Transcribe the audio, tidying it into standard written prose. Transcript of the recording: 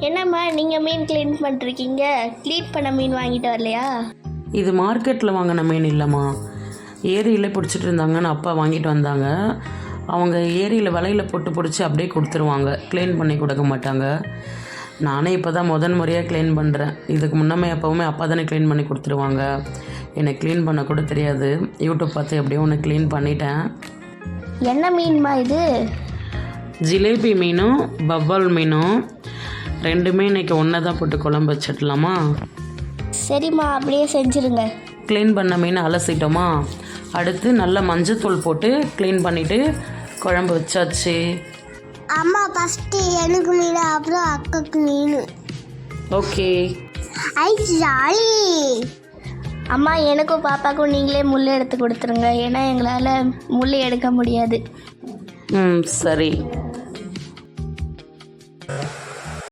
என்னம்மா நீங்கள் மீன் க்ளீன் பண்ணிருக்கீங்க, க்ளீன் பண்ண மீன் வாங்கிட்டு வரலையா? இது மார்க்கெட்டில் வாங்கின மீன் இல்லைம்மா, ஏரியில் பிடிச்சிட்டு இருந்தாங்கன்னு அப்பா வாங்கிட்டு வந்தாங்க. அவங்க ஏரியில் வலையில் போட்டு பிடிச்சி அப்படியே கொடுத்துருவாங்க, க்ளீன் பண்ணி கொடுக்க மாட்டாங்க. நானே இப்போ தான் முறையாக க்ளீன் பண்ணுறேன். இதுக்கு முன்னமே எப்போவுமே அப்பா தானே க்ளீன் பண்ணி கொடுத்துருவாங்க. எனக்கு க்ளீன் பண்ண கூட தெரியாது. யூடியூப் பார்த்து எப்படியோ ஒன்று க்ளீன் பண்ணிட்டேன். என்ன மீன்மா இது? ஜிலேபி மீனும் பவால் மீனும் ரெண்டுமே இன்றைக்கி ஒன்றா தான் போட்டு குழம்பு வச்சிடலாமா? சரிம்மா, அப்படியே செஞ்சுருங்க. க்ளீன் பண்ண மீன் அலசிட்டோமா, அடுத்து நல்லா மஞ்சத்தூள் போட்டு க்ளீன் பண்ணிவிட்டு குழம்பு வச்சாச்சு. அம்மா ஃபஸ்ட்டு எனக்கு மீன், அப்புறம் அக்காவுக்கு மீன். ஓகே. ஐ ஜாலி. அம்மா, எனக்கும் பாப்பாக்கும் நீங்களே முள் எடுத்து கொடுத்துருங்க, ஏன்னா எங்களால் முள் எடுக்க முடியாது. சரி.